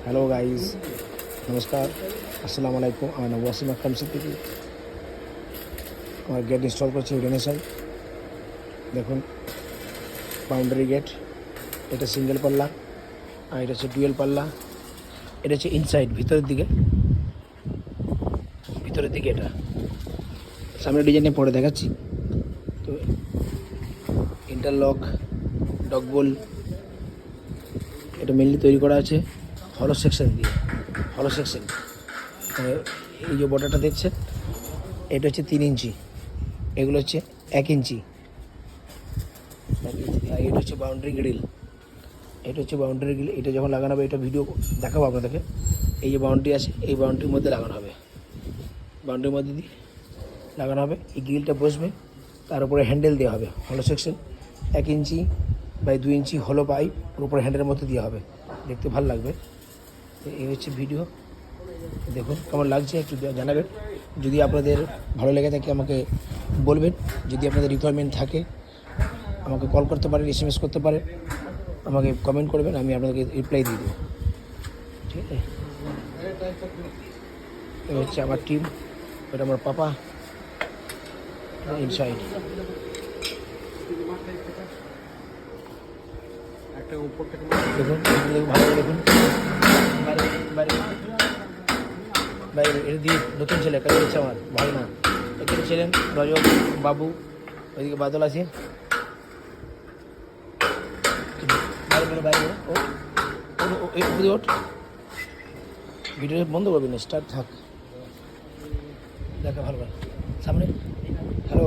Hello guys, নমস্কার, আসসালামু আলাইকুম। আমার নাম ওয়াসিম আকরাম সিদ্দিকী। আমার গেট ইনস্টল করছি রেনেসাই। দেখুন, বাউন্ডারি গেট, এটা সিঙ্গেল পাল্লা আর এটা হচ্ছে ডুয়েল পাল্লা। এটা হচ্ছে ইনসাইড, ভিতরের দিকে এটা সামনে ডিজাইনে পরে দেখাচ্ছি। তো ইন্টারলক, ডগবোল, এটা মেনলি তৈরি করা আছে হলো সেকশন দিয়ে। এই যে বর্ডারটা দেখছেন, এটা হচ্ছে 3 ইঞ্চি, এগুলো হচ্ছে 1 ইঞ্চি। আর এটা হচ্ছে বাউন্ডারি গ্রিল। এটা যখন লাগানো হবে, এটা ভিডিও দেখাবো আপনাদেরকে। এই যে বাউন্ডারি আছে, এই বাউন্ডারির মধ্যে লাগানো হবে, বাউন্ডারির মধ্যে দিয়ে লাগানো হবে। এই গ্রিলটা বসবে, তার উপরে হ্যান্ডেল দেওয়া হবে হলো সেকশন 1 ইঞ্চি বাই 2 ইঞ্চি হলো পাইপ, ওর উপরে হ্যান্ডেলের মধ্যে দেওয়া হবে। দেখতে ভালো লাগবে। তো এই হচ্ছে ভিডিও, দেখুন কেমন লাগছে একটু জানাবেন। যদি আপনাদের ভালো লেগে থাকে আমাকে বলবেন। যদি আপনাদের রিকোয়ারমেন্ট থাকে আমাকে কল করতে পারেন, SMS করতে পারেন, আমাকে কমেন্ট করবেন, আমি আপনাদেরকে রিপ্লাই দিয়ে দেবো। ঠিক আছে, এই হচ্ছে আমার টিম, এটা আমার পাপা ইনসাইড। দেখুন ভালো করে দেখুন, বাইরে এটা দিয়ে নতুন ছেলে কাজ হচ্ছে আমার ভাই না। এখানে ছিলেন রজব বাবু, ওইদিকে বাদল আছে। বাইরে ওঠ, ভিডিও বন্ধ করবি না, স্টার্ট থাক, দেখা ভালো করে সামনে। হ্যালো,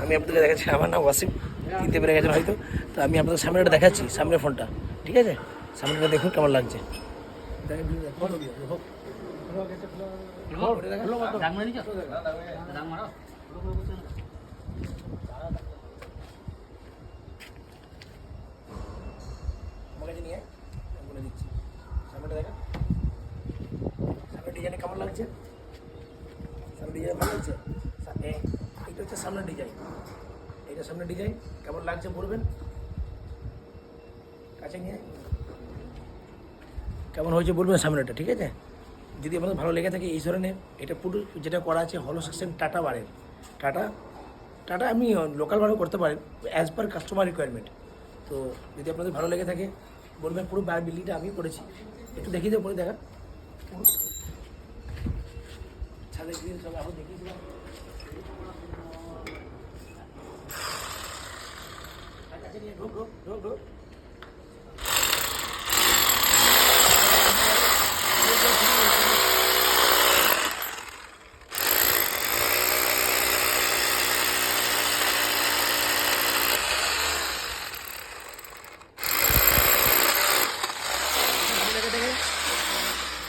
আমি আপনাদের দেখাচ্ছি, আমার নাম ওয়াসিম, চিনতে পেরে গেছেন হয়তো। তো আমি আপনাদের সামনেটা দেখাচ্ছি, সামনের ফোনটা, ঠিক আছে? সামনেটা দেখুন কেমন লাগছে। বলে দিচ্ছি, সামনেটা দেখেন, সামনের ডিজাইনে কেমন লাগছে? সামনের ডিজাইন ভালো লাগছে? এইটা হচ্ছে সামনের ডিজাইন, এইটা সামনের ডিজাইন কেমন লাগছে বলবেন। কাছে নিয়ে কেমন হয়েছে বলবেন সামনেটা, ঠিক আছে? যদি আপনাদের ভালো লেগে থাকে এই ধরনের, এটা পুরো যেটা করা আছে হলো সেকশন টাটা বারের, টাটা আমি লোকালভাবেও করতে পারেন অ্যাজ পার কাস্টমার রিকোয়ারমেন্ট। তো যদি আপনাদের ভালো লেগে থাকে বলবেন। পুরো বিল্ডিংটা আমি করেছি, একটু দেখিয়ে দেবো, পরে দেখা ছাদের গ্রিল সব এখন দেখিয়ে দিলাম। কাছে নিয়ে ঢোক।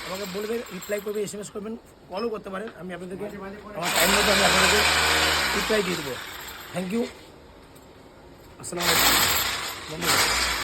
আমাকে বলবেন, রিপ্লাই করবেন, SMS করবেন, কলও করতে পারেন। আমি আপনাদেরকে আমার টাইম মতো আমি আপনাদেরকে রিপ্লাই দিয়ে দেবো। থ্যাংক ইউ, আসসালামু আলাইকুম, ধন্যবাদ।